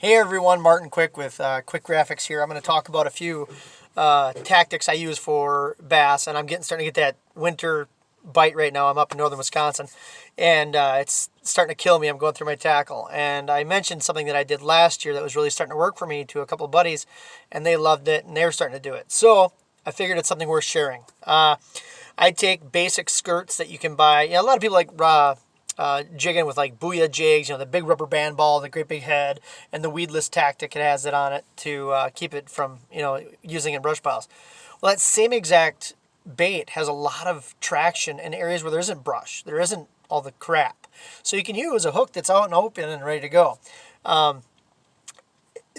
Hey everyone, Martin Quick with Quick Graphics here. I'm going to talk about a few tactics I use for bass, and I'm starting to get that winter bite right now. I'm up in northern Wisconsin, and it's starting to kill me. I'm going through my tackle, and I mentioned something that I did last year that was really starting to work for me to a couple of buddies, and they loved it, and they were starting to do it. So I figured it's something worth sharing. I take basic skirts that you can buy. A lot of people like jigging with like Booyah jigs, the big rubber band ball, the great big head, and the weedless tactic it has it on it to keep it from, using in brush piles. Well, that same exact bait has a lot of traction in areas where there isn't brush. There isn't all the crap. So you can use a hook that's out and open and ready to go.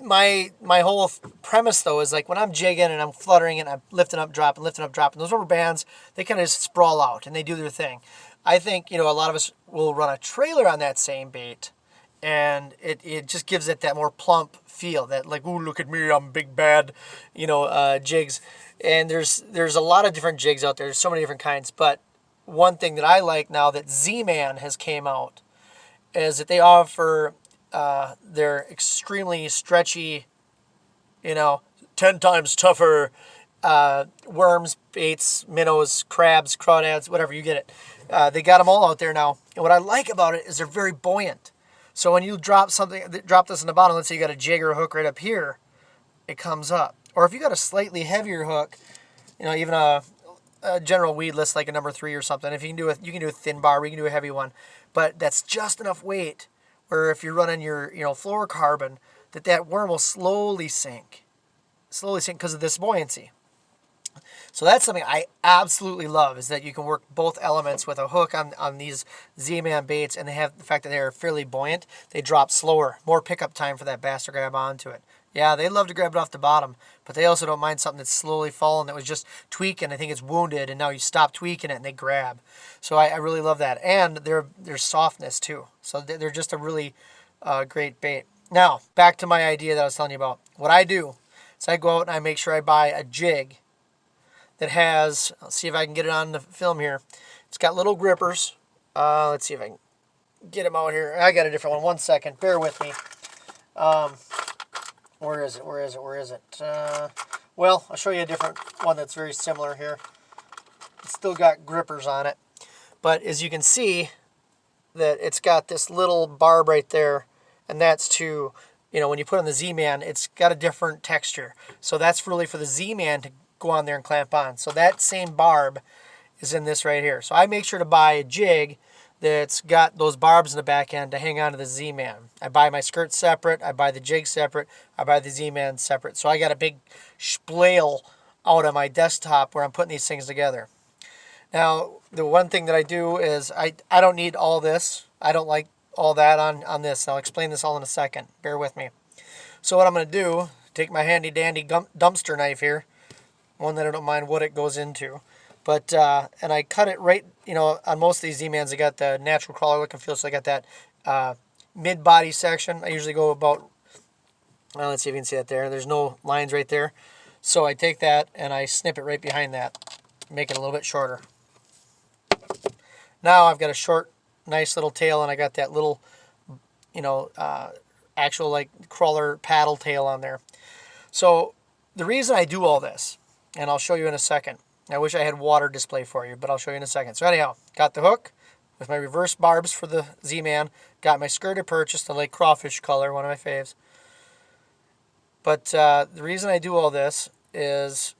My whole premise though is like when I'm jigging and I'm fluttering and I'm lifting up, dropping, those rubber bands, they kind of sprawl out and they do their thing. I think, a lot of us will run a trailer on that same bait, and it just gives it that more plump feel, that like, ooh, look at me, I'm big bad, jigs. And there's a lot of different jigs out there. There's so many different kinds. But one thing that I like now that Z-Man has came out is that they offer their extremely stretchy, 10 times tougher worms, baits, minnows, crabs, crawdads, whatever, you get it. They got them all out there now. And what I like about it is they're very buoyant. So when you drop this in the bottom, let's say you got a jig or a hook right up here, it comes up. Or if you got a slightly heavier hook, even a general weedless like a number 3 or something, if you can do a thin barb, you can do a heavy one. But that's just enough weight where if you're running your fluorocarbon, that worm will slowly sink because of this buoyancy. So that's something I absolutely love, is that you can work both elements with a hook on these Z-Man baits, and they have the fact that they're fairly buoyant. They drop slower, more pickup time for that bass to grab onto it. Yeah, they love to grab it off the bottom, but they also don't mind something that's slowly falling, that was just tweaking. I think it's wounded, and now you stop tweaking it and they grab. So I really love that. And their softness too. So they're just a really great bait. Now, back to my idea that I was telling you about. What I do is I go out and I make sure I buy a jig that has, let's see if I can get it on the film here. It's got little grippers. Let's see if I can get them out here. I got a different one. 1 second. Bear with me. Where is it? Well, I'll show you a different one that's very similar here. It's still got grippers on it. But as you can see, that it's got this little barb right there. And that's to, when you put on the Z-Man, it's got a different texture. So that's really for the Z-Man to go on there and clamp on. So that same barb is in this right here. So I make sure to buy a jig that's got those barbs in the back end to hang on to the Z-Man. I buy my skirt separate, I buy the jig separate, I buy the Z-Man separate. So I got a big splail out on my desktop where I'm putting these things together. Now, the one thing that I do is I don't need all this. I don't like all that on this. I'll explain this all in a second. Bear with me. So what I'm going to do, take my handy dandy dumpster knife here, one that I don't mind what it goes into. But, and I cut it right, on most of these Z-Mans, I got the natural crawler look and feel, so I got that mid-body section. I usually go about, well, let's see if you can see that there. There's no lines right there. So I take that and I snip it right behind that, make it a little bit shorter. Now I've got a short, nice little tail, and I got that little, actual like crawler paddle tail on there. So the reason I do all this, and I'll show you in a second. I wish I had water display for you, but I'll show you in a second. So anyhow, got the hook with my reverse barbs for the Z-Man. Got my skirt I purchased, the Lake Crawfish color, one of my faves. But the reason I do all this is,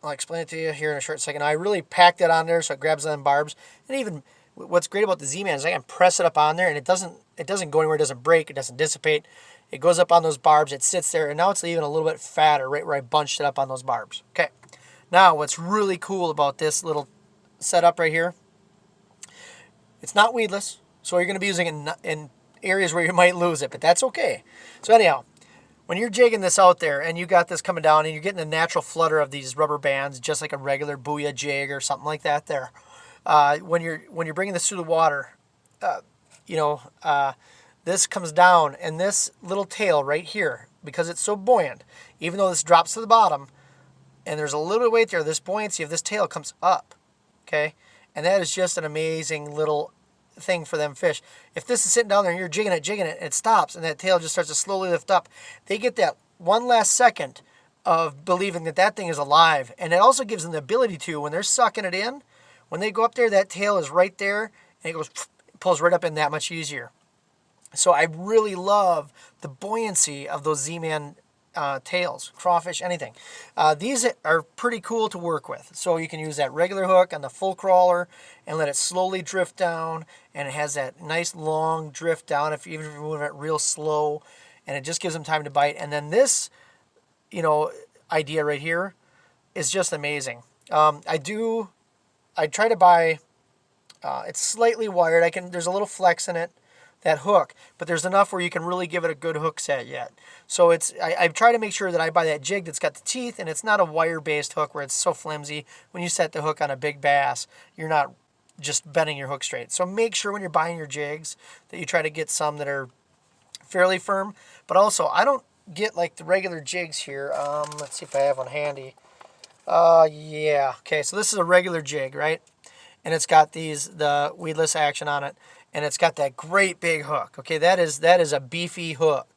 I'll explain it to you here in a short second. I really packed it on there so it grabs on barbs. And even what's great about the Z-Man is I can press it up on there and it doesn't go anywhere, it doesn't break, it doesn't dissipate. It goes up on those barbs, it sits there, and now it's even a little bit fatter right where I bunched it up on those barbs. Okay. Now, what's really cool about this little setup right here, it's not weedless, so you're going to be using it in areas where you might lose it, but that's okay. So anyhow, when you're jigging this out there and you got this coming down and you're getting the natural flutter of these rubber bands, just like a regular Booyah jig or something like that there, when you're bringing this through the water, this comes down, and this little tail right here, because it's so buoyant, even though this drops to the bottom, and there's a little bit of weight there, this buoyancy of this tail comes up, okay? And that is just an amazing little thing for them fish. If this is sitting down there and you're jigging it, it stops, and that tail just starts to slowly lift up. They get that one last second of believing that that thing is alive. And it also gives them the ability to, when they're sucking it in, when they go up there, that tail is right there, and it goes, pulls right up in that much easier. So I really love the buoyancy of those Z-Man tails, crawfish, anything. These are pretty cool to work with. So you can use that regular hook on the full crawler and let it slowly drift down, and it has that nice long drift down even if you move it real slow, and it just gives them time to bite. And then this, idea right here is just amazing. I try to buy, it's slightly wired. There's a little flex in it, that hook, but there's enough where you can really give it a good hook set yet. So I try to make sure that I buy that jig that's got the teeth, and it's not a wire-based hook where it's so flimsy. When you set the hook on a big bass, you're not just bending your hook straight. So make sure when you're buying your jigs that you try to get some that are fairly firm. But also, I don't get like the regular jigs here. Let's see if I have one handy. Yeah. Okay, so this is a regular jig, right? And it's got the weedless action on it, and it's got that great big hook. Okay, that is a beefy hook.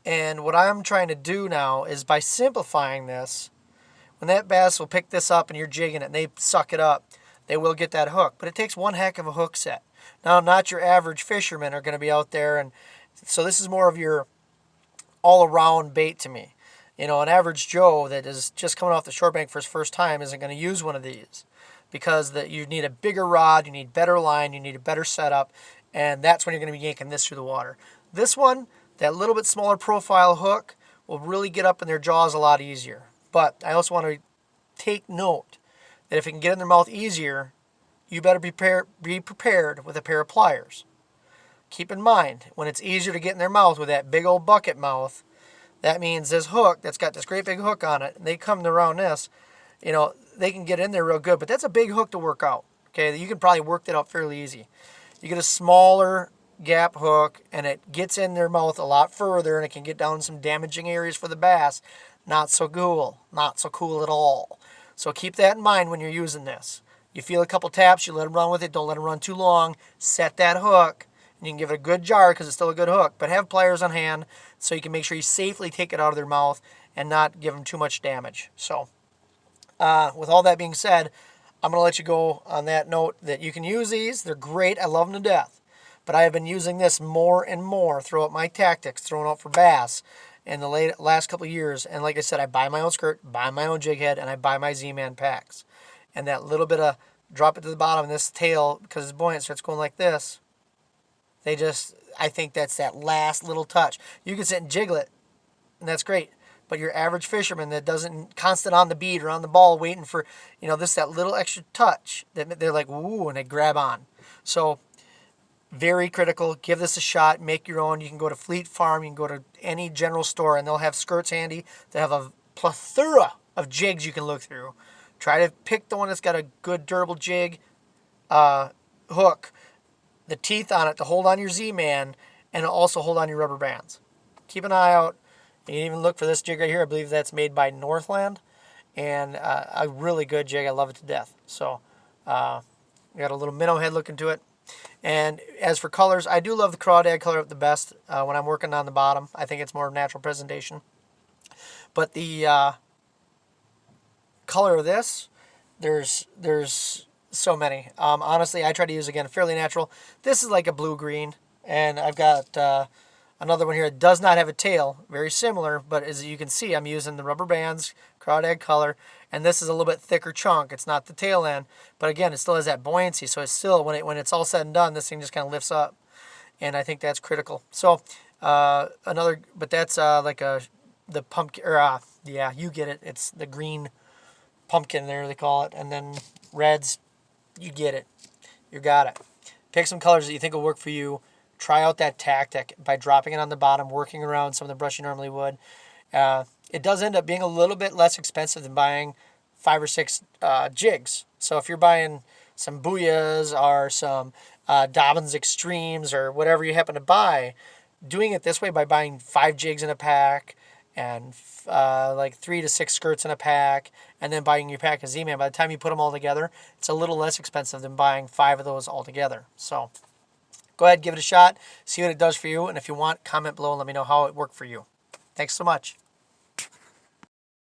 And what I'm trying to do now is, by simplifying this, when that bass will pick this up and you're jigging it and they suck it up, they will get that hook. But it takes one heck of a hook set. Now, not your average fishermen are going to be out there, and so this is more of your all-around bait to me. An average Joe that is just coming off the shore bank for his first time isn't going to use one of these, because you need a bigger rod, you need better line, you need a better setup, and that's when you're going to be yanking this through the water. This one, that little bit smaller profile hook, will really get up in their jaws a lot easier. But I also want to take note that if it can get in their mouth easier, you better be prepared with a pair of pliers. Keep in mind, when it's easier to get in their mouth with that big old bucket mouth, that means this hook that's got this great big hook on it, and they come around this, they can get in there real good. But that's a big hook to work out. Okay, you can probably work that out fairly easy. You get a smaller gap hook, and it gets in their mouth a lot further, and it can get down some damaging areas for the bass. Not so cool. Not so cool at all. So keep that in mind when you're using this. You feel a couple taps, you let them run with it. Don't let them run too long. Set that hook. You can give it a good jar because it's still a good hook, but have pliers on hand so you can make sure you safely take it out of their mouth and not give them too much damage. So with all that being said, I'm going to let you go on that note that you can use these. They're great. I love them to death. But I have been using this more and more throughout my tactics, throwing out for bass in the last couple of years. And like I said, I buy my own skirt, buy my own jig head, and I buy my Z-Man packs. And that little bit of drop it to the bottom, and this tail, because it's buoyant, starts going like this. I think that's that last little touch. You can sit and jiggle it, and that's great. But your average fisherman that doesn't constant on the beat or on the ball waiting for, that little extra touch, that they're like, ooh, and they grab on. So very critical. Give this a shot. Make your own. You can go to Fleet Farm. You can go to any general store, and they'll have skirts handy. They have a plethora of jigs you can look through. Try to pick the one that's got a good durable jig, hook, the teeth on it to hold on your Z-Man, and also hold on your rubber bands. Keep an eye out. You can even look for this jig right here. I believe that's made by Northland, and a really good jig. I love it to death. So got a little minnow head looking to it. And as for colors, I do love the crawdad color the best when I'm working on the bottom. I think it's more natural presentation. But the color of this, there's so many. Honestly, I try to use, again, fairly natural. This is like a blue-green, and I've got another one here that does not have a tail, very similar, but as you can see, I'm using the rubber bands, crawdad color, and this is a little bit thicker chunk. It's not the tail end, but again, it still has that buoyancy, so it's still, when it's all said and done, this thing just kind of lifts up, and I think that's critical. So but that's the pumpkin, or yeah, you get it. It's the green pumpkin there, they call it, and then reds. You get it. You got it. Pick some colors that you think will work for you. Try out that tactic by dropping it on the bottom, working around some of the brush you normally would. It does end up being a little bit less expensive than buying 5 or 6 jigs. So if you're buying some Booyahs or some Dobbins Extremes or whatever you happen to buy, doing it this way by buying 5 jigs in a pack and like 3 to 6 skirts in a pack, and then buying your pack of Z-Man, by the time you put them all together, it's a little less expensive than buying 5 of those all together. So Go ahead, give it a shot, see what it does for you. And if you want, comment below and let me know how it worked for you. Thanks so much.